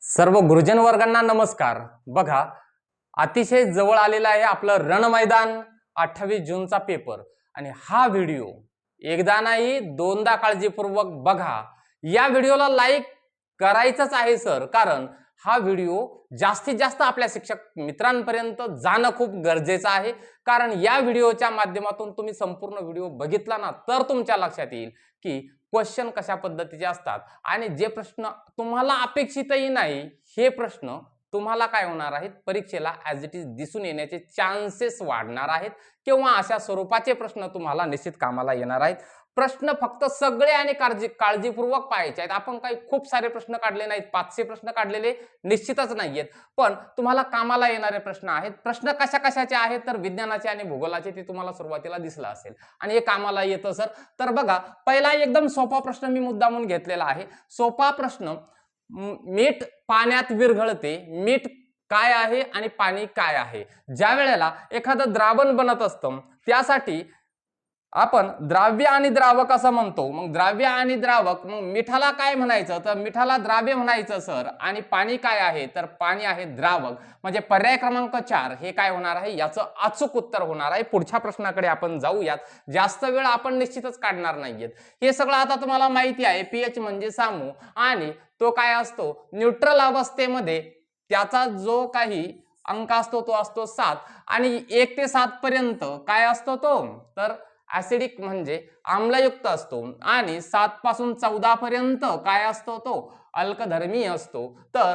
सर्व गुरुजन वर्गांना नमस्कार। बघा, अतिशय जवळ आलेला आहे आपलं रण मैदान 28 जूनचा पेपर आणि हा व्हिडिओ एकदा नाही दोनदा काळजीपूर्वक बघा। या व्हिडिओला लाईक करायचंच आहे सर, कारण हा व्हिडिओ जास्तीत जास्त आपल्या शिक्षक मित्रांपर्यंत जाणं खूप गरजेचं आहे। कारण या व्हिडिओच्या माध्यमातून तुम्ही संपूर्ण व्हिडिओ बघितला ना तर तुमच्या लक्षात येईल की क्वेश्चन कशा पद्धतीचे असतात आणि जे प्रश्न तुम्हाला अपेक्षितही नाही हे प्रश्न तुम्हाला काय होणार आहेत परीक्षेला ॲज इट इज दिसून येण्याचे चान्सेस वाढणार आहेत किंवा अशा स्वरूपाचे प्रश्न तुम्हाला निश्चित कामाला येणार आहेत। प्रश्न फक्त सगळे आणि काळजीपूर्वक पाहायचे आहेत। आपण काही खूप सारे प्रश्न काढले नाहीत, 500 प्रश्न काढलेले निश्चितच नाहीयेत, पण तुम्हाला कामाला येणारे प्रश्न आहेत। प्रश्न कशा कशाचे आहेत तर विज्ञानाचे आणि भूगोलाचे, ते तुम्हाला सुरुवातीला दिसलं असेल आणि हे कामाला येतं सर। तर बघा, पहिला एकदम सोपा प्रश्न मी मुद्दामून घेतलेला आहे। सोपा प्रश्न, मीठ पाण्यात विरघळते, मीठ काय आहे आणि पाणी काय आहे? ज्या वेळेला एखादं द्रावण बनत असतं त्यासाठी आपण द्राव्य आणि द्रावक असं म्हणतो। मग द्राव्य आणि द्रावक, मग मिठाला काय म्हणायचं तर मिठाला द्राव्य म्हणायचं सर। आणि पाणी काय आहे तर पाणी आहे द्रावक। म्हणजे पर्याय क्रमांक 4 हे काय होणार आहे, याचं अचूक उत्तर होणार आहे। पुढच्या प्रश्नाकडे आपण जाऊयात, जास्त वेळ आपण निश्चितच काढणार नाहीयेत। हे सगळं आता तुम्हाला माहिती आहे, पीएच म्हणजे सामू आणि तो काय असतो न्यूट्रल अवस्थेमध्ये, त्याचा जो काही अंक असतो तो असतो 7 आणि 1 ते 7 पर्यंत काय असतो तो तर ऍसिडिक म्हणजे आम्लयुक्त असतो आणि 7 पासून 14 पर्यंत काय असतो तो अल्कधर्मी असतो, तर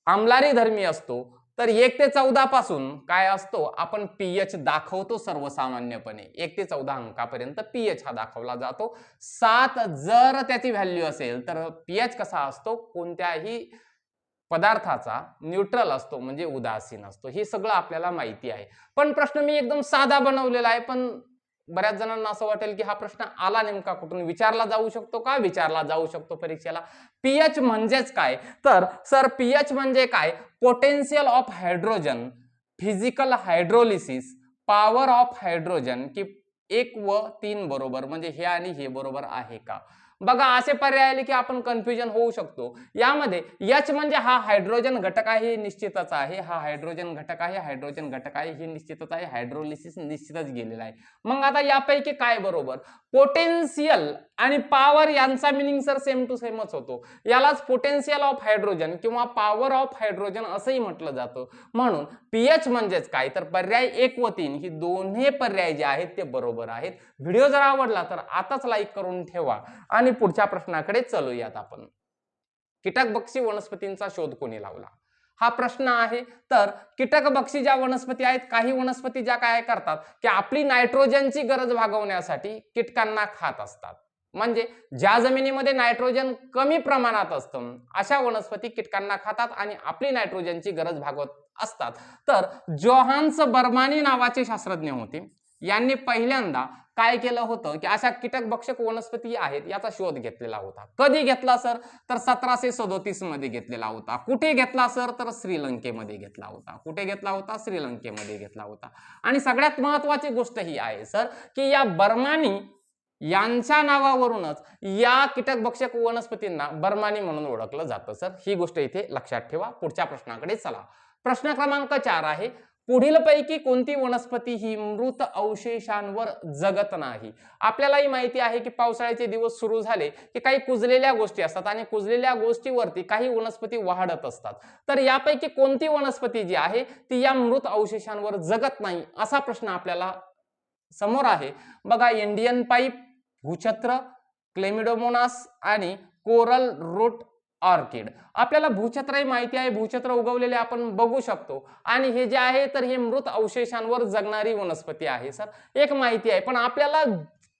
आम्लारी धर्मी असतो। तर 1 ते 14 पासून काय असतो आपण पीएच दाखवतो सर्वसामान्यपणे, 1 ते 14 अंकापर्यंत पीएच हा दाखवला जातो। 7 जर त्याची व्हॅल्यू असेल तर पीएच कसा असतो, कोणत्याही पदार्थाचा न्यूट्रल असतो म्हणजे उदासीन असतो। हे सगळं आपल्याला माहिती आहे। पण प्रश्न मी एकदम साधा बनवलेला आहे, पण बऱ्याच जणांना असं वाटेल की हा प्रश्न आला नेमका कुठून, विचारला जाऊ शकतो का, विचारला जाऊ शकतो परीक्षेला। पीएच म्हणजेच काय तर सर, पीएच म्हणजे काय, potential of hydrogen, physical hydrolysis, power of hydrogen की 1 व 3 बरोबर, म्हणजे हे आणि हे बरोबर आहे का। बघा, असे पर्याय आले की आपण कन्फ्युजन होऊ शकतो। यामध्ये एच म्हणजे हा हायड्रोजन घटक आहे, हे निश्चितच आहे। हा हायड्रोजन घटक आहे, हायड्रोजन घटक आहे, हे निश्चितच आहे। हायड्रोलिसिस निश्चितच गेलेला आहे। मग आता यापैकी काय बरोबर, पोटेन्शियल आणि पॉवर यांचा मिनिंग सर सेम टू सेमच होतो। यालाच पोटेन्शियल ऑफ हायड्रोजन किंवा पॉवर ऑफ हायड्रोजन असंही म्हटलं जातं। म्हणून पीएच म्हणजेच काय तर पर्याय 1 व 3 ही दोन्ही पर्याय जे आहेत ते बरोबर आहेत। व्हिडिओ जर आवडला तर आताच लाईक करून ठेवा आणि पुढच्या प्रश्नाकडे चलूयात आपण। कीटकभक्षी वनस्पतींचा शोध कोणी लावला, हा प्रश्न आहे। तर कीटकभक्षी ज्या वनस्पती आहेत, काही वनस्पती ज्या काय करतात की आपली नायट्रोजनची गरज भागवण्यासाठी कीटकांना खात असतात। म्हणजे ज्या जमिनीमध्ये नायट्रोजन कमी प्रमाणात असतं अशा वनस्पती कीटकांना खातात आणि आपली नायट्रोजनची गरज भागवत असतात। तर जोहान्स बर्मानी नावाचे शास्त्रज्ञ होते, यांनी पहिल्यांदा काय केलं होतं की अशा कीटकभक्षक वनस्पती आहेत याचा शोध घेतलेला होता। कधी घेतला सर तर 1737 मध्ये घेतलेला होता। कुठे घेतला सर तर श्रीलंकेमध्ये घेतला होता। कुठे घेतला होता, श्रीलंकेमध्ये घेतला होता। आणि सगळ्यात महत्त्वाची गोष्ट ही आहे सर की या बर्मानी यांच्या नावावरूनच या कीटकभक्षक वनस्पतींना बर्मानी म्हणून ओळखलं जातं सर। ही गोष्ट इथे लक्षात ठेवा। पुढच्या प्रश्नाकडे चला। प्रश्न क्रमांक 4 आहे, पुढील पैकी कोणती वनस्पती ही मृत अवशेषांवर जगत नाही। आपल्यालाही माहिती आहे की पावसाळ्याचे दिवस सुरू झाले की काही कुजलेल्या गोष्टी असतात आणि कुजलेल्या गोष्टीवरती काही वनस्पती वाढत असतात। तर यापैकी कोणती वनस्पती जी आहे ती या मृत अवशेषांवर जगत नाही, असा प्रश्न आपल्याला समोर आहे। बघा, इंडियन पाईप, भूछत्र, क्लेमिडोमोनास आणि कोरल रूट ऑर्किड। आपल्याला भूछत्रही माहिती आहे, भूछत्र उगवलेले आपण बघू शकतो आणि हे जे आहे तर हे मृत अवशेषांवर जगणारी वनस्पती आहे सर, एक माहिती आहे। पण आपल्याला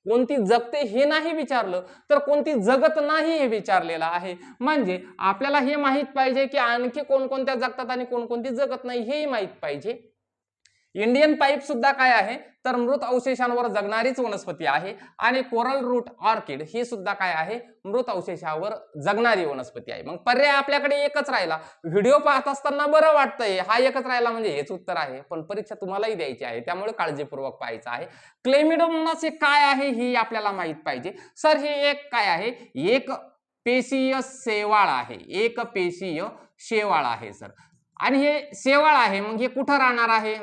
कोणती जगते हे नाही विचारलं तर कोणती जगत नाही हे विचारलेलं आहे। म्हणजे आपल्याला हे माहित पाहिजे की आणखी कोणकोणत्या जगतात आणि कोणकोणती जगत नाही हेही माहित पाहिजे। इंडियन पाईप सुद्धा काय आहे तर मृत अवशेषांवर जगणारीच वनस्पती आहे आणि कोरल रूट ऑर्किड ही सुद्धा काय आहे, मृत अवशेषावर जगणारी वनस्पती आहे। मग पर्याय आपल्याकडे एकच राहिला। व्हिडिओ पाहत असताना बरं वाटतंय, हा एकच राहिला म्हणजे हेच उत्तर आहे, पण परीक्षा तुम्हालाही द्यायची आहे त्यामुळे काळजीपूर्वक पाहायचं आहे। क्लेमिडोमोनास हे काय आहे हे आपल्याला माहित पाहिजे सर। हे एक काय आहे, एक पेशीय शेवाळ आहे, एक पेशीय शेवाळ आहे सर. आणि हे शेवाळ आहे, मग हे कुठं राहणार आहे,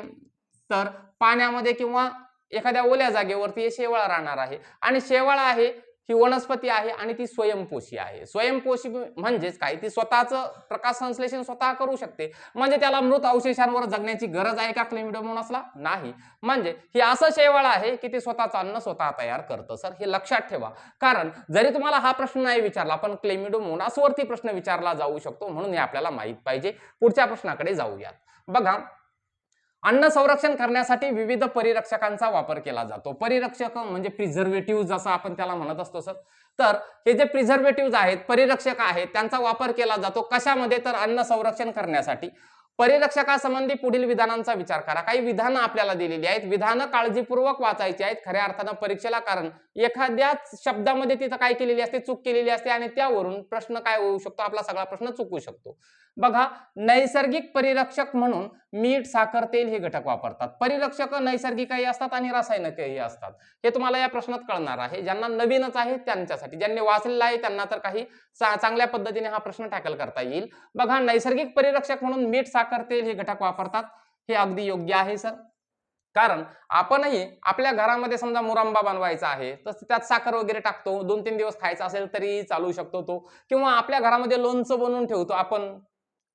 तर पाण्यामध्ये किंवा एखाद्या ओल्या जागेवरती हे शेवाळ राहणार आहे. आणि शेवाळ आहे ही वनस्पती आहे आणि ती स्वयंपोषी आहे. स्वयंपोषी म्हणजेच काय, ती स्वतःचं प्रकाश संश्लेषण स्वतः करू शकते. म्हणजे त्याला मृत अवशेषांवर जगण्याची गरज आहे का क्लेमिडोमोनासला? नाही. म्हणजे हे असं शेवाळ आहे की ते स्वतःचं अन्न स्वतः तयार करतं सर. हे लक्षात ठेवा. कारण जरी तुम्हाला हा प्रश्न नाही विचारला पण क्लेमिडोमोनासवरती प्रश्न विचारला जाऊ शकतो, म्हणून हे आपल्याला माहित पाहिजे. पुढच्या प्रश्नाकडे जाऊयात. बघा, अन्न संरक्षण करण्यासाठी विविध परिरक्षकांचा वापर केला जातो. परिरक्षक म्हणजे प्रिझर्वेटिव्ह जसं आपण त्याला म्हणत असतो सर. तर हे जे प्रिझर्वेटिव्ह आहेत, परिरक्षक आहेत, त्यांचा वापर केला जातो कशामध्ये, तर अन्न संरक्षण करण्यासाठी. परिरक्षकासंबंधी पुढील विधानांचा विचार करा. काही विधानं आपल्याला दिलेली आहेत. विधानं काळजीपूर्वक वाचायची आहेत खऱ्या अर्थानं परीक्षेला, कारण एखाद्याच शब्दामध्ये तिथं काय केलेली असते, चूक केलेली असते आणि त्यावरून प्रश्न काय होऊ शकतो, आपला सगळा प्रश्न चुकू शकतो. बघा, नैसर्गिक परिरक्षक म्हणून मीठ, साखर, तेल हे घटक वापरतात. परिरक्षक नैसर्गिकही असतात आणि रासायनिकही असतात. हे तुम्हाला या प्रश्नात कळणार आहे. ज्यांना नवीनच आहे त्यांच्यासाठी, ज्यांनी वाचलेलं आहे त्यांना तर काही चांगल्या पद्धतीने हा प्रश्न टॅकल करता येईल. बघा, नैसर्गिक परिरक्षक म्हणून मीठ, साखर, तेल हे घटक वापरतात. हे अगदी योग्य आहे सर. कारण आपणही आपल्या घरामध्ये समजा मुरंबा बनवायचा आहे तर त्यात साखर वगैरे टाकतो, 2-3 दिवस खायचा असेल तरी चालू शकतो तो. किंवा आपल्या घरामध्ये लोणचं बनवून ठेवतो आपण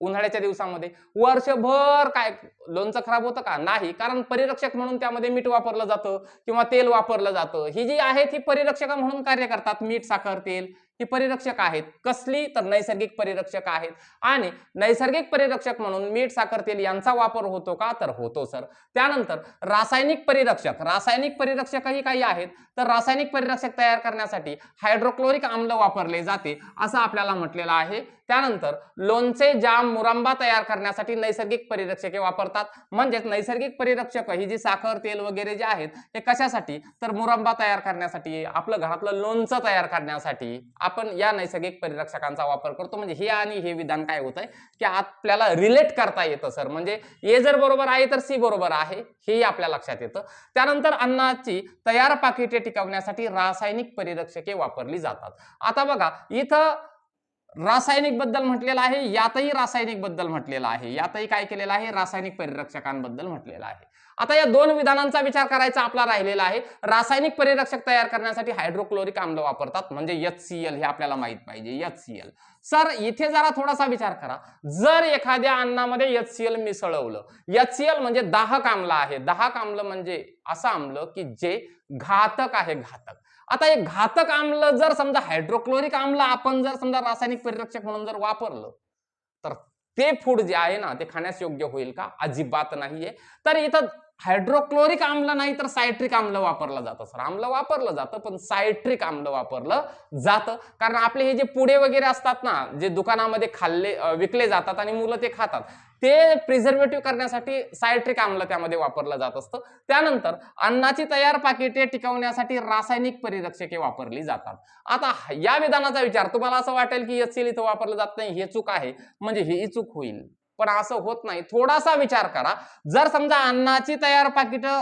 उन्हाळ्याच्या दिवसामध्ये, वर्षभर काय लोणचं खराब होतं का? नाही. कारण परिरक्षक म्हणून त्यामध्ये मीठ वापरलं जातं किंवा तेल वापरलं जातं. ही जी आहेत ही परिरक्षक म्हणून कार्य करतात. मीठ, साखर, तेल ही परिरक्षक आहेत. कसली? तर नैसर्गिक परिरक्षक आहेत. आणि नैसर्गिक परिरक्षक म्हणून मीठ, साखर, तेल यांचा वापर होतो का? तर होतो सर. त्यानंतर रासायनिक परिरक्षक. रासायनिक परिरक्षकही काही आहेत. तर रासायनिक परिरक्षक तयार करण्यासाठी हायड्रोक्लोरिक आम्ल वापरले जाते असं आपल्याला म्हटलेलं आहे. त्यानंतर लोणचे, जाम, मुरंबा तयार करण्यासाठी नैसर्गिक परिरक्षके वापरतात. म्हणजेच नैसर्गिक परिरक्षक ही जी साखर, तेल वगैरे जे आहेत हे कशासाठी, तर मुरंबा तयार करण्यासाठी, आपलं घरातलं लोणचं तयार करण्यासाठी आपण या नैसर्गिक परिरक्षकांचा वापर करतो. म्हणजे हे आणि हे विधान काय होत आहे की आपल्याला रिलेट करता येतं सर. म्हणजे ए जर बरोबर आहे तर सी बरोबर आहे हेही आपल्या लक्षात येतं. त्यानंतर अन्नाची तयार पाकिटे टिकवण्यासाठी रासायनिक परिरक्षके वापरली जातात. आता बघा, इथं रासायनिक बद्दल म्हटलेलं आहे, यातही रासायनिक बद्दल म्हटलेलं आहे. यातही काय केलेलं आहे, रासायनिक परिरक्षकांबद्दल म्हटलेलं आहे. आता या दोन विधानांचा विचार करायचा आपला राहिलेला आहे. रासायनिक परिरक्षक तयार करण्यासाठी हायड्रोक्लोरिक आम्ल वापरतात, म्हणजे HCl हे आपल्याला माहित पाहिजे. HCl सर, इथे जरा थोडासा विचार करा. जर एखाद्या अन्नामध्ये HCl मिसळवलं, HCl म्हणजे दाहक आम्ल आहे. दाहक आम्ल म्हणजे असं आम्ल की जे घातक आहे, घातक. आता एक घातक आम्ल जर समजा हायड्रोक्लोरिक आम्ल आपण जर समजा रासायनिक परिरक्षक म्हणून जर वापरलं तर ते फूड जे आहे ना ते खाण्यास योग्य होईल का? अजिबात नाहीये. तर इथं हायड्रोक्लोरिक आम्ल नाही तर सायट्रिक आम्ल वापरलं जातं सर. आम्ल वापरलं जातं पण सायट्रिक आम्ल वापरलं जातं. कारण आपले हे जे पुडे वगैरे असतात ना, जे दुकानामध्ये विकले जातात आणि मुलं ते खातात, ते प्रिझर्वेटिव्ह करण्यासाठी सायट्रिक आम्ल त्यामध्ये वापरलं जात असतं. त्यानंतर अन्नाची तयार पाकिटे टिकवण्यासाठी रासायनिक परिरक्षके वापरली जातात. आता या विधानाचा विचार, तुम्हाला असं वाटेल की HCl इथं वापरलं जात नाही, हे चूक आहे, म्हणजे ही चूक होईल. पण असं होत नाही. थोडासा विचार करा. जर समजा अन्नाची तयार पाकिटं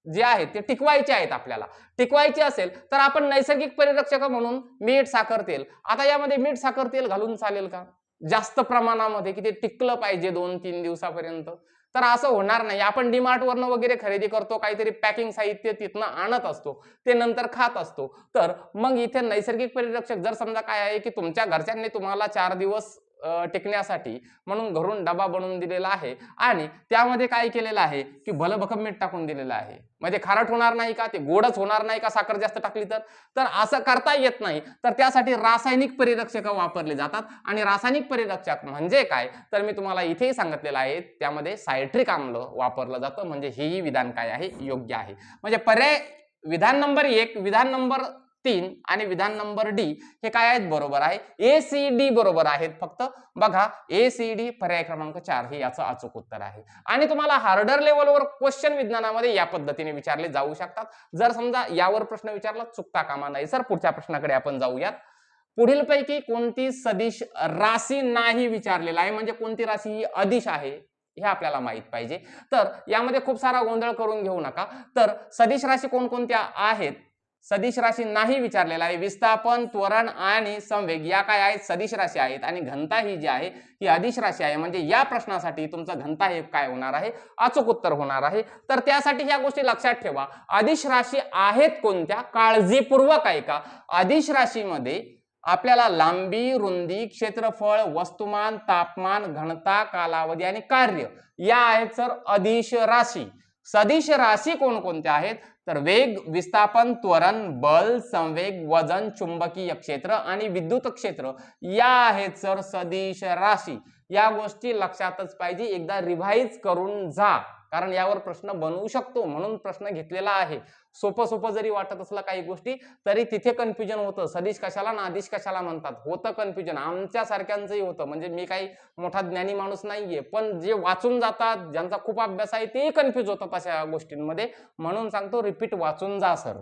जे आहेत ते टिकवायचे आहेत, आपल्याला टिकवायचे असेल तर आपण नैसर्गिक परिरक्षक म्हणून मीठ, साखर, तेल. आता यामध्ये मीठ, साखर, तेल घालून चालेल का जास्त प्रमाणामध्ये की ते टिकलं पाहिजे 2-3 दिवसापर्यंत? तर असं होणार नाही. आपण डीमार्ट वरनं वगैरे खरेदी करतो, काहीतरी पॅकिंग साहित्य तिथनं आणत असतो, ते नंतर खात असतो. तर मग इथे नैसर्गिक परिरक्षक जर समजा काय आहे की तुमच्या घरच्यांनी तुम्हाला 4 दिवस टिकण्यासाठी म्हणून घरून डबा बनवून दिलेला आहे आणि त्यामध्ये काय केलेलं आहे की भलभक्कम मीठ टाकून दिलेलं आहे, म्हणजे खारट होणार नाही का, ते गोडच होणार नाही का साखर जास्त टाकली तर असं करता येत नाही. तर त्यासाठी रासायनिक परिरक्षक वापरले जातात. आणि रासायनिक परिरक्षक म्हणजे काय, तर मी तुम्हाला इथेही सांगितलेलं आहे, त्यामध्ये सायट्रिक आम्ल वापरलं जातं. म्हणजे हेही विधान काय आहे, योग्य आहे. म्हणजे पर्याय विधान नंबर 1, विधान नंबर 3 आणि विधान नंबर डी हे काय आहेत, बरोबर आहे. ACD बरोबर आहेत. फक्त बघा, ACD पर्याय क्रमांक 4 हे याचं अचूक उत्तर आहे. आणि तुम्हाला हार्डर लेवलवर क्वेश्चन विज्ञानामध्ये या पद्धतीने विचारले जाऊ शकतात. जर समजा यावर प्रश्न विचारला, चुकता कामा नये सर. पुढच्या प्रश्नाकडे आपण जाऊयात. पुढीलपैकी कोणती सदिश राशी नाही विचारलेला आहे, म्हणजे कोणती राशी ही अदिश आहे हे आपल्याला माहित पाहिजे. तर यामध्ये खूप सारा गोंधळ करून घेऊ नका. तर सदिश राशी कोणकोणत्या आहेत? सदिश राशी नाही विचारलेला आहे. विस्थापन, त्वरण आणि संवेग या काय आहेत, सदिश राशी आहेत आणि घनता ही जी आहे ही अदिश राशी आहे. म्हणजे या प्रश्नासाठी तुमचं घनता हे काय होणार आहे, अचूक उत्तर होणार आहे. तर त्यासाठी ह्या गोष्टी लक्षात ठेवा. अदिश राशी आहेत कोणत्या, काळजीपूर्वक ऐका. अदिश राशीमध्ये आपल्याला लांबी, रुंदी, क्षेत्रफळ, वस्तुमान, तापमान, घनता, कालावधी आणि कार्य या आहेत सर अदिश राशी. सदिश राशी कोणकोणत्या आहेत, तर वेग, विस्थापन, त्वरण, बल, संवेग, वजन, चुंबकीय क्षेत्र आणि विद्युत क्षेत्र या आहेत सर सदिश राशी. या गोष्टी लक्षातच पाहिजे. एकदा रिव्हाइज करून जा, कारण यावर प्रश्न बनवू शकतो म्हणून प्रश्न घेतलेला आहे. सोपं जरी वाटत असलं काही गोष्टी तरी तिथे कन्फ्युजन होतं. सदिश कशाला ना अदिश कशाला म्हणतात, होतं कन्फ्युजन. आमच्या सारख्यांचंही होतं. म्हणजे मी काही मोठा ज्ञानी माणूस नाहीये, पण जे वाचून जातात, ज्यांचा खूप अभ्यास आहे, तेही कन्फ्युज होतात अशा गोष्टींमध्ये. म्हणून सांगतो रिपीट वाचून जा सर.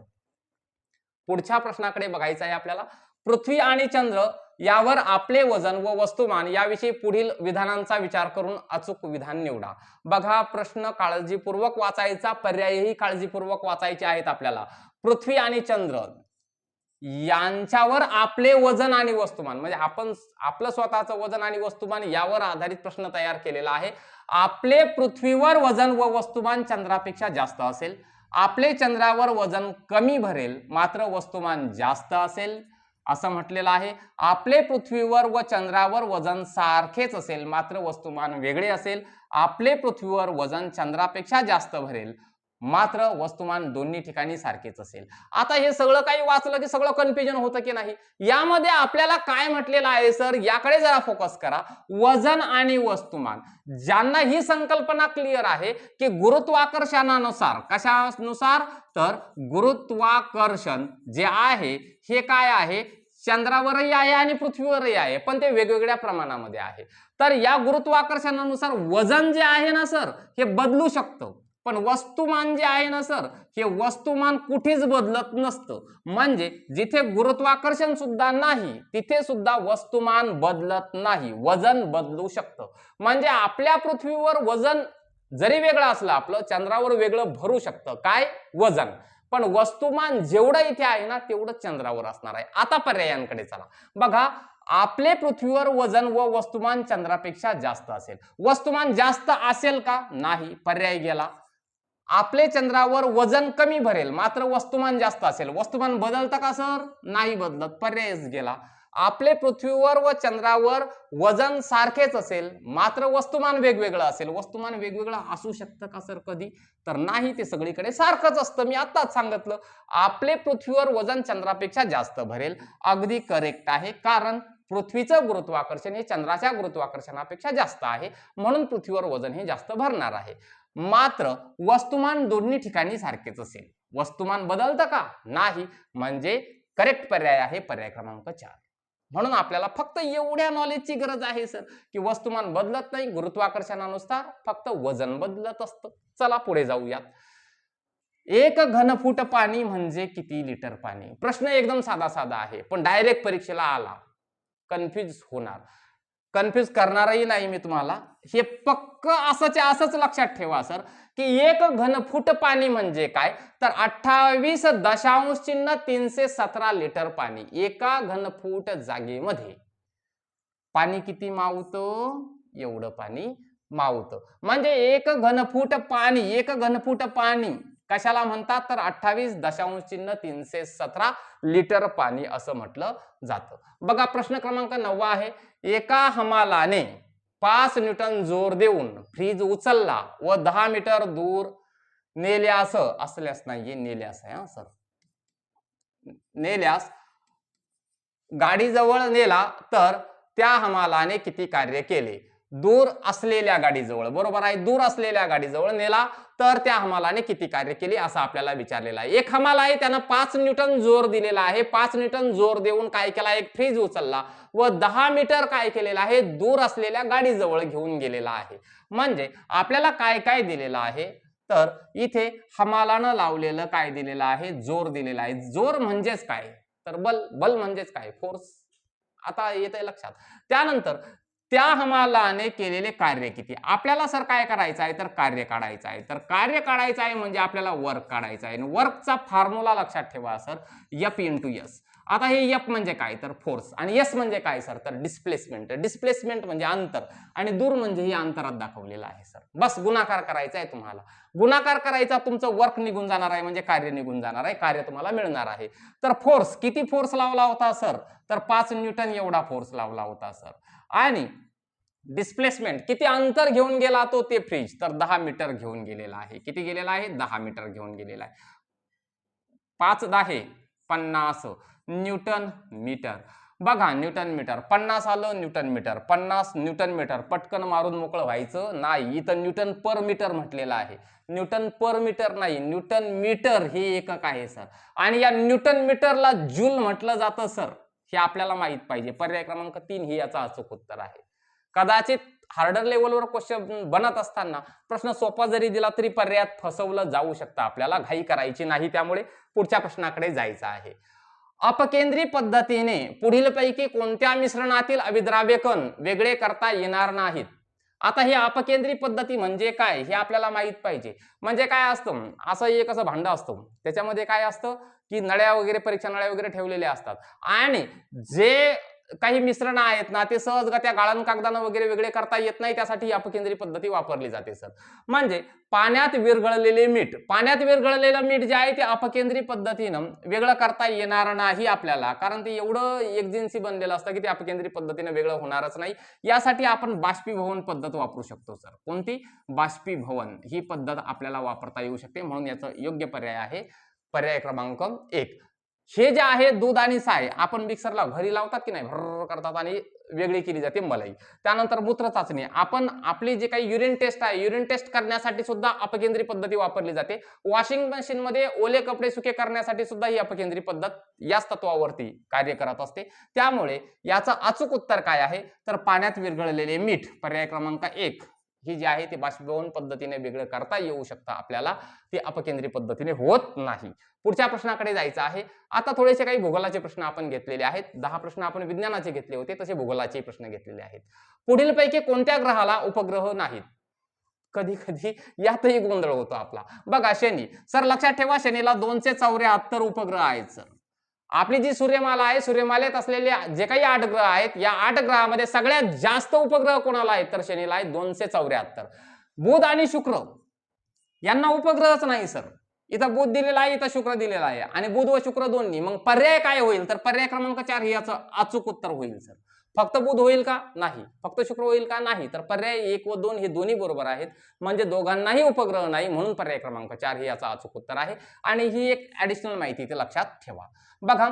पुढच्या प्रश्नाकडे बघायचं आहे आपल्याला. पृथ्वी आणि चंद्र यावर आपले वजन व वस्तुमान याविषयी पुढील विधानांचा विचार करून अचूक विधान निवडा. बघा प्रश्न काळजीपूर्वक वाचायचा, पर्यायही काळजीपूर्वक वाचायचे आहेत आपल्याला. पृथ्वी आणि चंद्र यांच्यावर आपले वजन आणि वस्तुमान, म्हणजे आपण आपलं स्वतःचं वजन आणि वस्तुमान यावर आधारित प्रश्न तयार केलेला आहे. आपले पृथ्वीवर वजन व वस्तुमान चंद्रापेक्षा जास्त असेल, आपले चंद्रावर वजन कमी भरेल मात्र वस्तुमान जास्त असेल असं म्हटलेलं आहे. आपले पृथ्वीवर व चंद्रावर वजन सारखेच असेल मात्र वस्तुमान वेगळे असेल. आपले पृथ्वीवर वजन चंद्रापेक्षा जास्त भरेल मात्र वस्तुमान दोन्ही ठिकाणी सारखेच असेल. आता हे सगळं काही वाचलं की सगळं कन्फ्युजन होतं की नाही. यामध्ये आपल्याला काय म्हटलेलं आहे सर, याकडे जरा फोकस करा. वजन आणि वस्तुमान, ज्यांना ही संकल्पना क्लिअर आहे की गुरुत्वाकर्षणानुसार, कशानुसार, तर गुरुत्वाकर्षण जे आहे हे काय आहे, चंद्रावरही आहे आणि पृथ्वीवरही आहे, पण ते वेगवेगळ्या प्रमाणामध्ये आहे. तर या गुरुत्वाकर्षणानुसार वजन जे आहे ना सर हे बदलू शकतं, पण वस्तुमान जे आहे ना सर हे वस्तुमान कुठेच बदलत नसतं. म्हणजे जिथे गुरुत्वाकर्षण सुद्धा नाही तिथे सुद्धा वस्तुमान बदलत नाही, वजन बदलू शकतं. म्हणजे आपल्या पृथ्वीवर वजन जरी वेगळं असलं, आपलं चंद्रावर वेगळं भरू शकतं काय, वजन, पण वस्तुमान जेवढं इथे आहे ना तेवढं चंद्रावर असणार आहे. आता पर्यायांकडे चला. बघा आपले पृथ्वीवर वजन व वस्तुमान चंद्रापेक्षा जास्त असेल. वस्तुमान जास्त असेल का, नाही, पर्याय गेला. आपले चंद्रावर वजन कमी भरेल मात्र वस्तुमान जास्त असेल. वस्तुमान बदलतं का सर, नाही बदलत, पर्यायच गेला. आपले पृथ्वीवर व चंद्रावर वजन सारखेच असेल मात्र वस्तुमान वेगवेगळं असेल. वस्तुमान वेगवेगळं असू शकतं का सर कधी, तर नाही, ते सगळीकडे सारखंच असतं. मी आताच सांगितलं, आपले पृथ्वीवर वजन चंद्रापेक्षा जास्त भरेल. अगदी करेक्ट आहे, कारण पृथ्वीचं गुरुत्वाकर्षण हे चंद्राच्या गुरुत्वाकर्षणापेक्षा जास्त आहे, म्हणून पृथ्वीवर वजन हे जास्त भरणार आहे. मात्र वस्तुमान दोन्ही ठिकाणी सारखेच असेल. वस्तुमान बदलतं का, नाही, म्हणजे करेक्ट पर्याय आहे पर्याय क्रमांक 4. म्हणून आपल्याला फक्त एवढ्या नॉलेजची गरज आहे सर की वस्तुमान बदलत नाही, गुरुत्वाकर्षणानुसार फक्त वजन बदलत असतं. चला पुढे जाऊयात. 1 घनफूट पाणी म्हणजे किती लिटर पाणी. प्रश्न एकदम साधा आहे, पण डायरेक्ट परीक्षेला आला कन्फ्यूज होणार, कन्फ्यूज करणारही नाही मी तुम्हाला. हे पक्क असंच लक्षात ठेवा सर की 1 घनफूट पाणी म्हणजे काय, तर 28.317 लिटर पाणी. एका घनफूट जागेमध्ये पाणी किती मावतं, एवढं पाणी मावतं. म्हणजे 1 घनफूट पाणी कशाला म्हणतात, तर 28.317 लिटर पाणी असं म्हटलं जातं. बघा प्रश्न क्रमांक 9 आहे. एका हमालाने 5 न्यूटन जोर देऊन फ्रीज उचलला व 10 मीटर दूर नेल्यास, असल्यास नाहीये, नेल्यास आहे हा सर, नेल्यास गाडीजवळ नेला तर त्या हमालाने किती कार्य केले. दूर असलेल्या गाडीजवळ, बरोबर आहे, दूर असलेल्या गाडीजवळ नेला तर त्या हमालाने किती कार्य केले असं आपल्याला विचारलेलं आहे. एक हमाल आहे, त्यानं 5 न्यूटन जोर दिलेला आहे. 5 न्यूटन जोर देऊन काय केला, एक फ्रीज उचलला व 10 मीटर काय केलेला आहे, दूर असलेल्या गाडीजवळ घेऊन गेलेला आहे. म्हणजे आपल्याला काय काय दिलेलं आहे, तर इथे हमालानं लावलेलं काय दिलेलं आहे, जोर दिलेला आहे. जोर म्हणजेच काय, तर बल, बल म्हणजेच काय, फोर्स. आता येतंय लक्षात. त्यानंतर त्या हमालाने केलेले कार्य किती. आपल्याला सर काय करायचं आहे तर कार्य काढायचं आहे. तर कार्य काढायचं आहे म्हणजे आपल्याला वर्क काढायचं आहे. वर्कचा फॉर्म्युला लक्षात ठेवा सर, F इंटू एस. आता हे F म्हणजे काय तर फोर्स आणि S म्हणजे काय सर तर डिस्प्लेसमेंट. डिस्प्लेसमेंट म्हणजे अंतर आणि दूर म्हणजे ही अंतरात दाखवलेलं आहे सर. बस गुणाकार करायचा आहे तुम्हाला. गुणाकार करायचा, तुमचं वर्क निघून जाणार आहे म्हणजे कार्य निघून जाणार आहे, कार्य तुम्हाला मिळणार आहे. तर फोर्स किती फोर्स लावला होता सर तर 5 न्यूटन एवढा फोर्स लावला होता सर. आणि डिस्प्लेसमेंट किती अंतर घेऊन गेला तो ते फ्रीज तर 10 मीटर घेऊन गेलेला आहे. किती गेलेला आहे 10 मीटर घेऊन गेलेला आहे. 5 10 50 न्यूटन मीटर. बघा न्यूटन मीटर 50 आलं न्यूटन मीटर 50 न्यूटन मीटर पटकन मारून मोकळं व्हायचं नाही. इथं न्यूटन पर मीटर म्हटलेलं आहे, न्यूटन पर मीटर नाही, न्यूटन मीटर हे एकक आहे सर. आणि या न्यूटन मीटरला जूल म्हटलं जातं सर, हे आपल्याला माहित पाहिजे. पर्याय क्रमांक 3 हे याचं अचूक उत्तर आहे. कदाचित हार्डर लेवलवर क्वेश्चन बनत असताना प्रश्न सोपा जरी दिला तरी पर्यायात फसवलं जाऊ शकतं. आपल्याला घाई करायची नाही, त्यामुळे पुढच्या प्रश्नाकडे जायचं आहे. अपकेंद्री पद्धतीने पुढीलपैकी कोणत्या मिश्रणातील अभिद्राव्य कण वेगळे करता येणार नाहीत. आता हे अपकेंद्री पद्धती म्हणजे काय हे आपल्याला माहित पाहिजे. म्हणजे काय असतं, असं एक असं भांडं असतं, त्याच्यामध्ये काय असतं की नळ्या वगैरे, परीक्षा नळ्या वगैरे ठेवलेल्या असतात आणि जे काही मिश्रण आहेत ना ते सहजगत्या गाळण कागदानं वगैरे वेगळे करता येत नाही, त्यासाठी अपकेंद्री पद्धती वापरली जाते सर. म्हणजे पाण्यात विरघळलेले मीठ, पाण्यात विरघळलेलं मीठ जे आहे ते अपकेंद्री पद्धतीनं वेगळं करता येणार नाही आपल्याला, कारण ते एवढं एकजिन्सी बनलेलं असतं की ते अपकेंद्री पद्धतीनं वेगळं होणारच नाही. यासाठी आपण बाष्पीभवन पद्धत वापरू शकतो सर. कोणती? बाष्पीभवन ही पद्धत आपल्याला वापरता येऊ शकते. म्हणून याचा योग्य पर्याय आहे पर्याय क्रमांक 1. हे जे आहे दूध आणि साय आपण मिक्सरला घरी लावतात की नाही, भर करतात आणि वेगळी केली जाते मलाई. त्यानंतर मूत्र चाचणी, आपण आपली जे काही युरिन टेस्ट आहे, युरिन टेस्ट करण्यासाठी सुद्धा अपकेंद्री पद्धती वापरली जाते. वॉशिंग मशीन मध्ये ओले कपडे सुके करण्यासाठी सुद्धा ही अपकेंद्री पद्धत याच तत्वावरती कार्य करत असते. त्यामुळे याचं अचूक उत्तर काय आहे तर पाण्यात विरघळलेले मीठ, पर्याय क्रमांक 1 ही जी आहे ती बाष्पीभवन पद्धतीने वेगळं करता येऊ शकतं आपल्याला, ते अपकेंद्री पद्धतीने होत नाही. पुढच्या प्रश्नाकडे जायचं आहे. आता थोडेसे काही भूगोलाचे प्रश्न आपण घेतलेले आहेत. 10 प्रश्न आपण विज्ञानाचे घेतले होते, तसे भूगोलाचे प्रश्न घेतलेले आहेत. पुढीलपैकी कोणत्या ग्रहाला उपग्रह नाहीत. कधी कधी यातही गोंधळ होतो आपला. बघा शनी सर, लक्षात ठेवा शनीला 274 उपग्रह आहेत सर. आपली जी सूर्यमाला आहे, सूर्यमालेत असलेले जे काही 8 ग्रह आहेत, या 8 ग्रहामध्ये सगळ्यात जास्त उपग्रह कोणाला आहेत तर शनीला आहे 274. बुध आणि शुक्र यांना उपग्रहच नाही सर. इथं बुध दिलेला आहे, इथं शुक्र दिलेला आहे आणि बुध व शुक्र दोन्ही. मग पर्याय काय होईल तर पर्याय क्रमांक 4 हे याचं अचूक उत्तर होईल सर. फक्त बुध होईल का? नाही. फक्त शुक्र होईल का? नाही. तर पर्याय 1 व 2 हे दोन्ही बरोबर आहेत, म्हणजे दोघांनाही उपग्रह नाही, म्हणून पर्याय क्रमांक 4 हे याचं अचूक उत्तर आहे. आणि ही एक ऍडिशनल माहिती ते लक्षात ठेवा. बघा,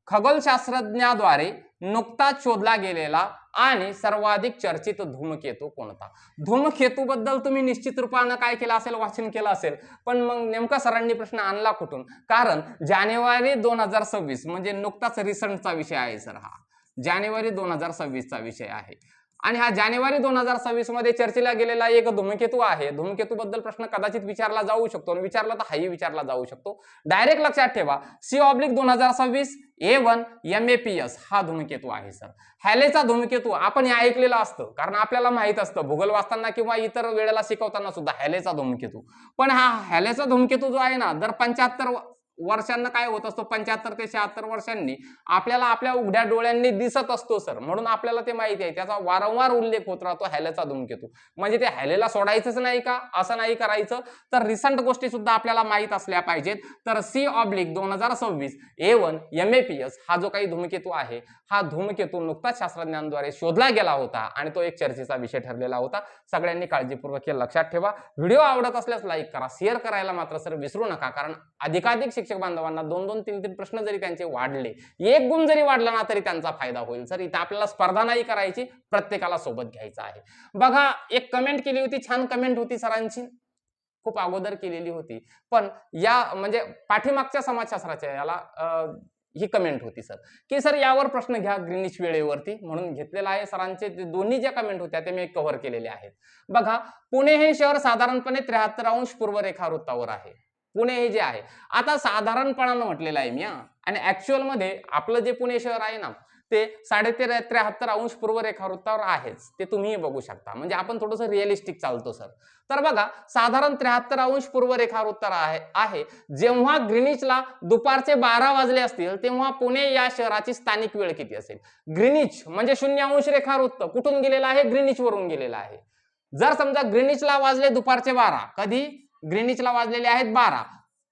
खगोलशास्त्रज्ञाद्वारे नुकताच शोधला गेलेला आणि सर्वाधिक चर्चित धूमकेतू कोणता. धूमकेतू बद्दल तुम्ही निश्चित रूपाने काय केलं असेल, वाचन केलं असेल, पण मग नेमका सरांनी प्रश्न आणला कुठून? कारण जानेवारी 2026 म्हणजे नुकताच रिसंटचा विषय आहे सर. हा जानेवारी 2026 चा विषय आहे आणि हा जानेवारी 2026 मध्ये चर्चेला गेलेला एक धूमकेतू आहे. धूमकेतू बद्दल प्रश्न कदाचित विचारला जाऊ शकतो आणि विचारला तर हाही विचारला जाऊ शकतो. डायरेक्ट लक्षात ठेवा, C/2026 A1 MAPS हा धूमकेतू आहे सर. हॅलेचा धूमकेतू आपण हे ऐकलेलं असतं, कारण आपल्याला माहित असतं भूगोल वाचताना किंवा इतर वेळेला शिकवताना सुद्धा हॅलेचा धूमकेतू. पण हा हॅलेचा धूमकेतू जो आहे ना, दर 75 वर्षांना काय होत असतो, 75 ते 76 वर्षांनी आपल्याला आपल्या उघड्या डोळ्यांनी दिसत असतो सर. म्हणून आपल्याला ते माहिती आहे, त्याचा वारंवार उल्लेख होत राहतो हॅलेचा धूमकेतू. म्हणजे ते हॅलेला सोडायचंच नाही का, असं नाही करायचं. तर रिसंट गोष्टी सुद्धा आपल्याला माहित असल्या पाहिजेत. तर C/2026 A1 MAPS हा जो काही धूमकेतू आहे, हा धूमकेतू नुकताच शास्त्रज्ञांद्वारे शोधला गेला होता आणि तो एक चर्चेचा विषय ठरलेला होता. सगळ्यांनी काळजीपूर्वक हे लक्षात ठेवा. व्हिडिओ आवडत असल्यास लाईक करा, शेअर करायला मात्र सर विसरू नका, कारण अधिकाधिक शिक्षक बांधवांना 2-2, 3-3 प्रश्न जरी त्यांचे वाढले, 1 गुण जरी वाढला ना तरी त्यांचा फायदा होईल सर. इथं आपल्याला स्पर्धा नाही करायची, प्रत्येकाला सोबत घ्यायचं आहे. बघा, एक कमेंट केली होती, छान कमेंट होती सरांची, खूप अगोदर केलेली होती, पण या म्हणजे पाठीमागच्या समाजशास्त्राच्या याला ही कमेंट होती सर, की सर यावर प्रश्न घ्या ग्रीनिश वेळेवरती, म्हणून घेतलेला आहे. सरांचे दोन्ही ज्या कमेंट होत्या ते मी कव्हर केलेले आहेत. बघा, पुणे हे शहर साधारणपणे 73° पूर्व रेखावृत्तावर आहे. पुणे हे जे आहे, आता साधारणपणानं म्हटलेलं आहे मी आणि ऍक्च्युअल मध्ये आपलं जे पुणे शहर आहे ना, ते 73 अंश पूर्व रेखावृत्तावर आहेच, ते तुम्ही बघू शकता. म्हणजे आपण थोडंसं रिअलिस्टिक चालतो सर. तर बघा साधारण 73 अंश पूर्व रेखावृत्तावर आहे. जेव्हा ग्रीनिचला दुपारचे 12 वाजले असतील तेव्हा पुणे या शहराची स्थानिक वेळ किती असेल? ग्रीनिच म्हणजे 0 रेखावृत्त कुठून गेलेला आहे? ग्रीनिच वरून गेलेला आहे. जर समजा ग्रीनिचला वाजले दुपारचे 12, कधी? ग्रीनिचला वाजलेले आहेत 12,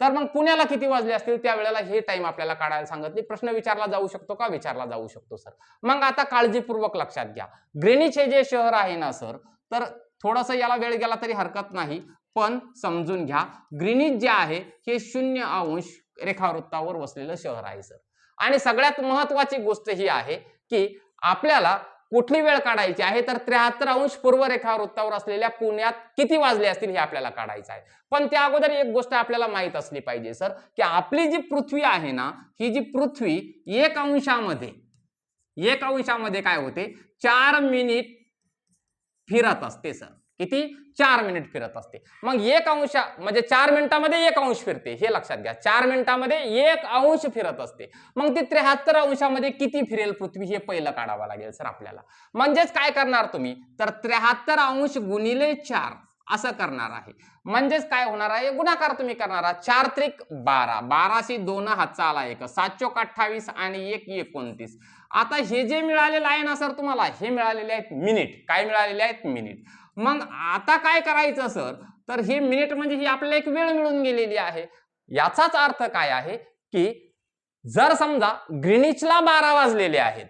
तर मग पुण्याला किती वाजले असतील त्यावेळेला हे टाइम आपल्याला काढायला सांगितले. प्रश्न विचारला जाऊ शकतो का? विचारला जाऊ शकतो सर. मग आता काळजीपूर्वक लक्षात घ्या, ग्रीनिच हे जे शहर आहे ना सर, तर थोडंसं याला वेळ गेला तरी हरकत नाही, पण समजून घ्या ग्रीनिच जे आहे हे 0 रेखावृत्तावर वसलेलं शहर आहे सर. आणि सगळ्यात महत्वाची गोष्ट ही आहे की आपल्याला कुठली वेळ काढायची आहे, तर 73 अंश पूर्व रेखावृत्तावर असलेल्या पुण्यात किती वाजले असतील हे आपल्याला काढायचं आहे. पण त्या अगोदर एक गोष्ट आपल्याला माहित असली पाहिजे सर, की आपली जी पृथ्वी आहे ना, ही जी पृथ्वी 1 अंशामध्ये काय होते? 4 मिनिट फिरत असते सर. किती? 4 मिनिट फिरत असते. मग 1 अंश म्हणजे 4 मिनिटांमध्ये 1 अंश फिरते, हे लक्षात घ्या. 4 मिनिटांमध्ये 1 अंश फिरत असते. मग ती 73 अंशामध्ये किती फिरेल पृथ्वी हे पहिलं काढावं लागेल सर आपल्याला. म्हणजेच काय करणार तुम्ही, तर 73 अंश गुणिले 4 असं करणार आहे. म्हणजेच काय होणार आहे? गुणाकार तुम्ही करणार आहात. 4 त्रिक 12, 12 2 हातचा आला 1, 7 चोक 28 आणि 1 29. आता हे जे मिळालेलं आहे ना सर तुम्हाला, हे मिळालेले आहेत मिनिट. काय मिळालेले आहेत? मिनिट. मग आता काय करायचं सर, तर हे मिनिट म्हणजे ही आपल्याला एक वेळ मिळून गेलेली आहे. याचाच अर्थ काय आहे की जर समजा ग्रीनिचला 12 वाजलेले आहेत,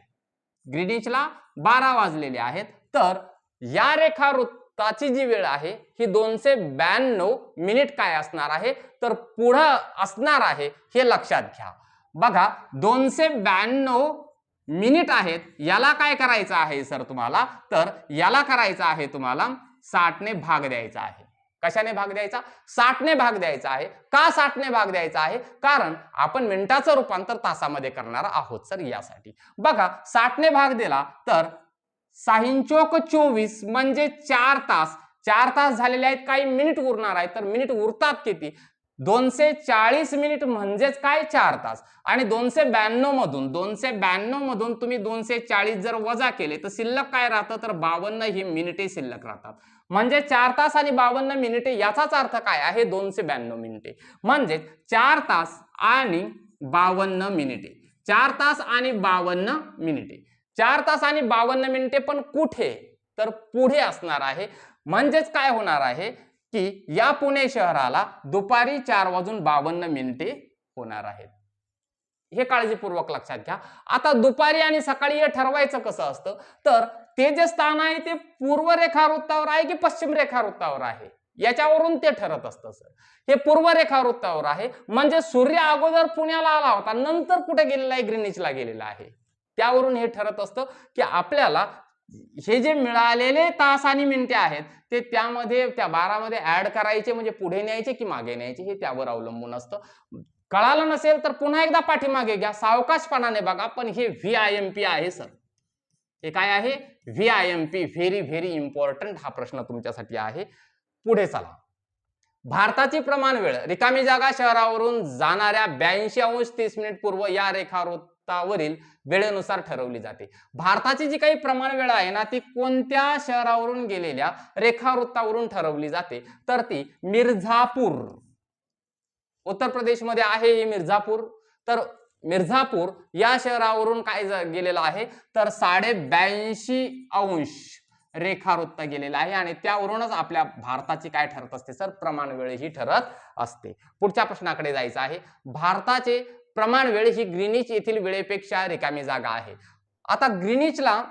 ग्रीनिचला 12 वाजलेले आहेत, तर या रेखावृत्ताची जी वेळ आहे ही 292 मिनिट काय असणार आहे, तर पुढं असणार आहे, हे लक्षात घ्या. बघा 292 मिनिट आहेत, याला काय करायचं आहे सर तुम्हाला, तर याला करायचं आहे तुम्हाला 60 ने भाग द्यायचा आहे. कशाने भाग द्यायचा? 60 ने भाग द्यायचा आहे. का 60 ने भाग द्यायचा आहे? कारण आपण मिनिटाचं रूपांतर तासामध्ये करणार आहोत सर, यासाठी. बघा 60 ने भाग दिला तर 6 चोक 24 म्हणजे 4 तास. 4 तास झालेले आहेत, काही मिनिट उरणार आहेत, तर मिनिट उरतात किती? 240 मिनिट म्हणजेच काय? 4 तास. आणि 292 मधून तुम्ही 240 जर वजा केले तर शिल्लक काय राहतं, तर 52 ही मिनिटे शिल्लक राहतात. म्हणजे 4 तास आणि 52 मिनिटे, याचाच अर्थ काय आहे? 292 मिनिटे. म्हणजे 4 तास आणि 52 मिनिटे. 4 तास आणि 52 मिनिटे. 4 तास आणि 52 मिनिटे पण कुठे? तर पुढे असणार आहे. म्हणजेच काय होणार आहे की या पुणे शहराला दुपारी 4:52 होणार आहेत. हे काळजीपूर्वक लक्षात घ्या. आता दुपारी आणि सकाळी हे ठरवायचं कसं असतं, तर ते जे स्थान आहे ते पूर्व रेखावृत्तावर आहे की पश्चिम रेखावृत्तावर आहे, याच्यावरून ते ठरत असतं सर. हे पूर्व रेखावृत्तावर आहे, म्हणजे सूर्य अगोदर पुण्याला आला होता, नंतर कुठे गेलेला आहे? ग्रीनिचला गेलेला आहे. त्यावरून हे ठरत असतं की आपल्याला हे जे मिळालेले तास आणि मिनिटे आहेत ते त्यामध्ये त्या 12 मध्ये ऍड करायचे, म्हणजे पुढे न्यायचे की मागे न्यायचे, हे त्यावर अवलंबून असतं. कळालं नसेल तर पुन्हा एकदा पाठीमागे घ्या, सावकाशपणाने बघा. पण हे VIMP आहे सर. हे काय आहे? VIMP, व्हेरी व्हेरी इम्पॉर्टंट हा प्रश्न तुमच्यासाठी आहे. पुढे चला. भारताची प्रमाण वेळ रिकामी जागा शहरावरून जाणाऱ्या 82 अंश 30 मिनिट पूर्व या रेखावृत्तावरील वेळेनुसार ठरवली जाते. भारताची जी काही प्रमाण वेळ आहे ना, ती कोणत्या शहरावरून गेलेल्या रेखावृत्तावरून ठरवली जाते, तर ती मिर्झापूर, उत्तर प्रदेश मध्ये आहे हे मिर्झापूर. तर मिर्झापूर या शहरावरून काय गेलेलं आहे, तर 82.5 अंश रेखावृत्त गेलेला आहे. आणि त्यावरूनच आपल्या भारताची काय ठरत असते सर, प्रमाण वेळ ही ठरत असते. पुढच्या प्रश्नाकडे जायचं आहे. भारताचे प्रमाण वेळ ही ग्रीनिच येथील वेळेपेक्षा रिकामी जागा आहे. आता ग्रीनिचला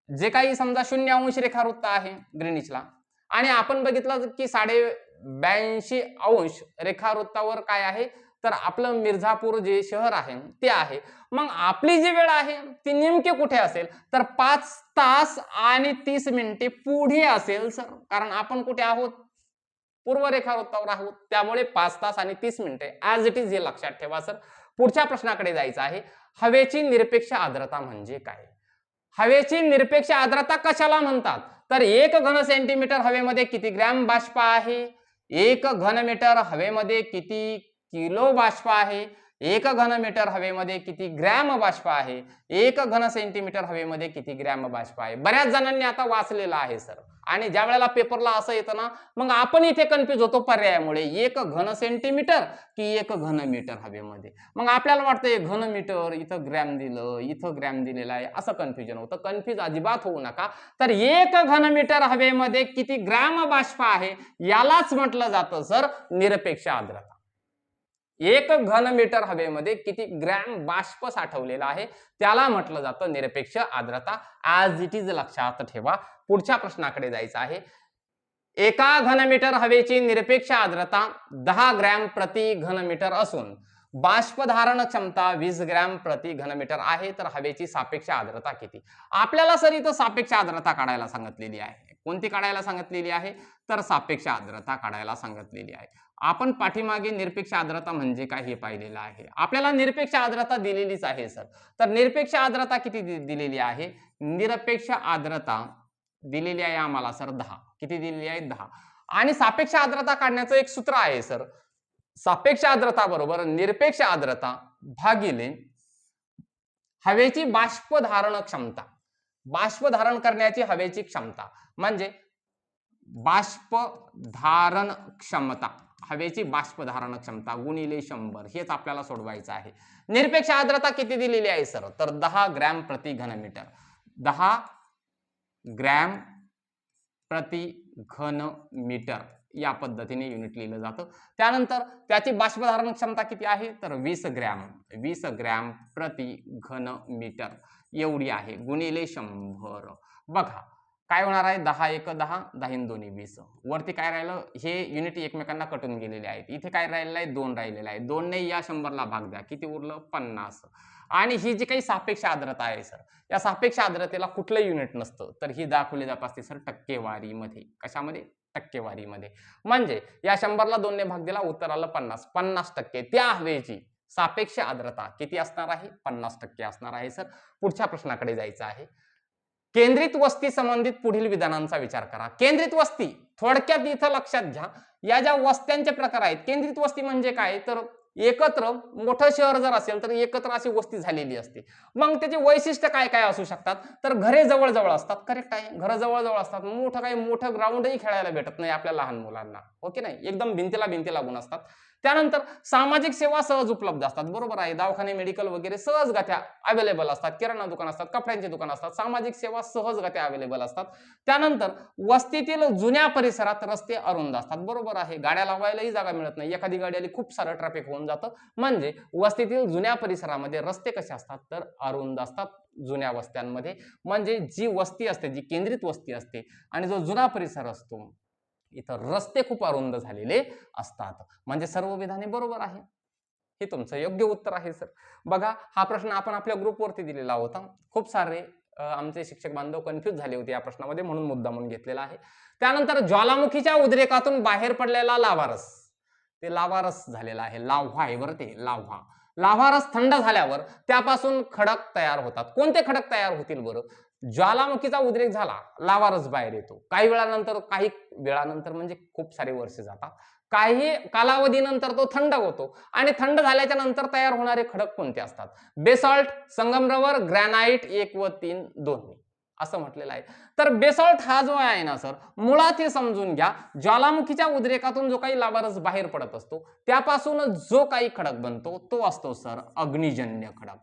जे काही समजा 0 अंश रेखावृत्त आहे ग्रीनिचला, आणि आपण बघितलं की 82.5 अंश रेखावृत्तावर काय आहे, तर आपलं मिर्झापूर जे शहर आहे ते आहे. मग आपली जी वेळ आहे ती नेमकी कुठे असेल, तर 5 तास आणि 30 मिनिटे पुढे असेल सर. कारण आपण कुठे आहोत? पूर्व रेखावृत्तावर आहोत. त्यामुळे 5 तास आणि 30 मिनिटे ऍज इट इज हे लक्षात ठेवा सर. पुढच्या प्रश्नाकडे जायचं आहे. हवेची निरपेक्ष आर्द्रता म्हणजे काय? हवेची निरपेक्ष आर्द्रता कशाला म्हणतात, तर 1 घन सेंटीमीटर हवेमध्ये किती ग्रॅम बाष्प आहे, 1 घन मीटर हवेमध्ये किती किलो बाष्प आहे, 1 घनमीटर हवेमध्ये किती ग्रॅम बाष्प आहे, 1 घन सेंटीमीटर हवेमध्ये किती ग्रॅम बाष्प आहे. बऱ्याच जणांनी आता वाचलेलं आहे सर, आणि ज्या वेळेला पेपरला असं येतं ना, मग आपण इथे कन्फ्युज होतो पर्यायामुळे, 1 घन सेंटीमीटर की 1 घन मीटर हवेमध्ये. मग आपल्याला वाटतं 1 घन मीटर, इथं ग्रॅम दिलं, इथं ग्रॅम दिलेलं आहे, असं कन्फ्युजन होतं. कन्फ्युज अजिबात होऊ नका. तर 1 घन मीटर हवेमध्ये किती ग्रॅम बाष्प आहे यालाच म्हटलं जातं सर निरपेक्ष आर्द्रता. 1 घन मीटर हवेमध्ये किती ग्रॅम बाष्प साठवलेला आहे त्याला म्हटलं जातं निरपेक्ष आर्द्रता. ॲज इट इज लक्षात ठेवा. पुढच्या प्रश्नाकडे जायचं आहे. 1 घनमीटर हवेची निरपेक्ष आर्द्रता 10 ग्रॅम प्रति घनमीटर असून बाष्प धारण क्षमता 20 ग्रॅम प्रति घनमीटर आहे, तर हवेची सापेक्ष आर्द्रता किती? आपल्याला सर इथं सापेक्ष आर्द्रता काढायला सांगितलेली आहे. कोणती काढायला सांगितलेली आहे? तर सापेक्ष आर्द्रता काढायला सांगितलेली आहे. आपण पाठीमागे निरपेक्ष आर्द्रता म्हणजे काय हे पाहिलेलं आहे. आपल्याला निरपेक्ष आर्द्रता दिलेलीच आहे सर. तर निरपेक्ष आर्द्रता किती दिलेली आहे? निरपेक्ष आर्द्रता दिलेली आहे आम्हाला सर 10. किती दिलेली आहे? 10. आणि सापेक्ष आर्द्रता काढण्याचं एक सूत्र आहे सर. सापेक्ष आर्द्रता बरोबर निरपेक्ष आर्द्रता भागिले हवेची बाष्प धारण क्षमता. बाष्प धारण करण्याची हवेची क्षमता म्हणजे बाष्प धारण क्षमता, हवेची बाष्प धारण क्षमता गुणिले 100. हेच आपल्याला सोडवायचं आहे. निरपेक्ष आर्द्रता किती दिलेली आहे सर? तर 10 ग्रॅम प्रति घनमीटर. 10 ग्रॅम प्रति घनमीटर या पद्धतीने युनिट लिहिलं जातं. त्यानंतर त्याची बाष्प धारण क्षमता किती आहे? तर 20 ग्रॅम. 20 ग्रॅम प्रति घनमीटर एवढी आहे गुणिले 100. बघा काय होणार आहे? 10 1 10, 10 2 20. वरती काय राहिलं? हे युनिट एकमेकांना कटून गेलेले आहेत. इथे काय राहिलेलं आहे? 2 राहिलेलं आहे. 2 ने या 100ला भाग द्या. किती उरलं? 50. आणि ही जी काही सापेक्ष आर्द्रता आहे सर, या सापेक्ष आर्द्रतेला कुठलं युनिट नसतं, तर ही दाखवली जात असते सर टक्केवारीमध्ये. कशामध्ये? टक्केवारीमध्ये. म्हणजे या 100ला 2 ने भाग दिला, उत्तर आलं 50. 50% त्या हवेची सापेक्ष आर्द्रता किती असणार आहे? 50% असणार आहे सर. पुढच्या प्रश्नाकडे जायचं आहे. केंद्रित वस्ती संबंधित पुढील विधानांचा विचार करा. केंद्रित वस्ती थोडक्यात इथं लक्षात घ्या, या ज्या वस्त्यांचे प्रकार आहेत. केंद्रित वस्ती म्हणजे काय? तर एकत्र मोठं शहर जर असेल तर एकत्र अशी वस्ती झालेली असते. मग त्याचे वैशिष्ट्य काय काय असू शकतात? तर घरे जवळ जवळ असतात. करेक्ट आहे, घरं जवळ जवळ असतात. मोठं ग्राउंडही खेळायला भेटत नाही आपल्या लहान मुलांना, हो की नाही? एकदम भिंती लागून असतात. त्यानंतर सामाजिक सेवा सहज उपलब्ध असतात. बरोबर आहे, दवाखाने मेडिकल वगैरे सहजगत्या अवेलेबल असतात. किराणा दुकान असतात, कपड्यांचे दुकान असतात. सामाजिक सेवा सहजगत्या अवेलेबल असतात. त्यानंतर वस्तीतील जुन्या परिसरात रस्ते अरुंद असतात. बरोबर आहे, गाड्या लावायलाही जागा मिळत नाही. एखादी गाडी आली खूप सारं ट्रॅफिक होऊन जातं. म्हणजे वस्तीतील जुन्या परिसरामध्ये रस्ते कसे असतात? तर अरुंद असतात जुन्या वस्त्यांमध्ये. म्हणजे जी वस्ती असते, जी केंद्रित वस्ती असते आणि जो जुना परिसर असतो, इथं रस्ते खूप अरुंद झालेले असतात. म्हणजे सर्व विधाने बरोबर आहे. हे तुमचं योग्य उत्तर आहे सर. बघा हा प्रश्न आपण आपल्या ग्रुपवरती दिलेला होता. खूप सारे आमचे शिक्षक बांधव कन्फ्यूज झाले होते या प्रश्नामध्ये, म्हणून मुद्दा म्हणून घेतलेला आहे. त्यानंतर ज्वालामुखीच्या उद्रेकातून बाहेर पडलेला लाव्हारस, ते लाव्हारस झालेला आहे. लाव्हा आहे बरं, ते लाव्हा. लाव्हारस थंड झाल्यावर त्यापासून खडक तयार होतात. कोणते खडक तयार होतील बरं? ज्वालामुखीचा उद्रेक झाला, लाव्हारस बाहेर येतो. काही वेळानंतर म्हणजे खूप सारे वर्ष जातात. काही कालावधीनंतर तो थंड होतो आणि थंड झाल्याच्या नंतर तयार होणारे खडक कोणते असतात? बेसॉल्ट, संगमरवर, ग्रॅनाइट 1 व 3 दोन्ही असं म्हटलेलं आहे. तर बेसॉल्ट हा जो आहे ना सर, मुळात हे समजून घ्या, ज्वालामुखीच्या उद्रेकातून जो काही लाव्हारस बाहेर पडत असतो त्यापासून जो काही खडक बनतो तो असतो सर अग्निजन्य खडक.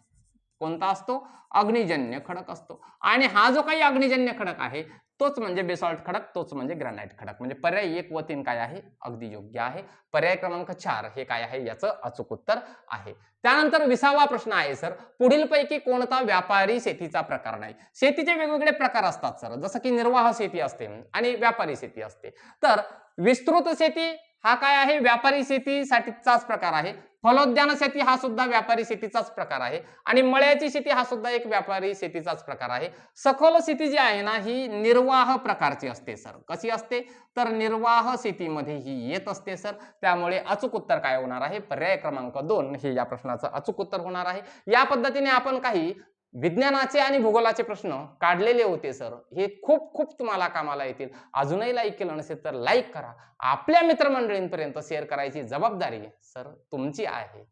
कोणता असतो? अग्निजन्य खडक असतो. आणि हा जो काही अग्निजन्य खडक आहे तोच म्हणजे बेसॉल्ट खडक, तोच म्हणजे ग्रॅनाइट खडक. म्हणजे पर्याय 1 व 3 काय आहे? अगदी योग्य आहे. पर्याय क्रमांक 4 हे काय आहे? याचं अचूक उत्तर आहे. त्यानंतर 20वा प्रश्न आहे सर, पुढीलपैकी कोणता व्यापारी शेतीचा प्रकार नाही? शेतीचे वेगवेगळे प्रकार असतात सर, जसं की निर्वाह शेती असते आणि व्यापारी शेती असते. तर विस्तृत शेती हा काय आहे? व्यापारी शेतीसाठीचाच प्रकार आहे. फलोद्यान शेती हा सुद्धा व्यापारी शेतीचाच प्रकार आहे. आणि मळ्याची शेती हा सुद्धा एक व्यापारी शेतीचाच प्रकार आहे. सखोल शेती जी आहे ना, ही निर्वाह प्रकारची असते सर. कशी असते? तर निर्वाह शेतीमध्ये ही येत असते सर. त्यामुळे अचूक उत्तर काय होणार आहे? पर्याय क्रमांक 2 हे या प्रश्नाचं अचूक उत्तर होणार आहे. या पद्धतीने आपण काही विज्ञानाचे आणि भूगोलाचे प्रश्न काढलेले होते सर. हे खूप तुम्हाला कामाला येतील. अजूनही लाईक केलं नसेल तर लाईक करा. आपल्या मित्रमंडळींपर्यंत शेअर करायची जबाबदारी सर तुमची आहे.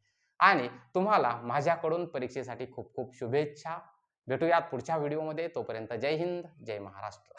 आणि तुम्हाला माझ्याकडून परीक्षेसाठी खूप खूप शुभेच्छा. भेटूयात पुढच्या व्हिडिओमध्ये. तोपर्यंत जय हिंद, जय महाराष्ट्र.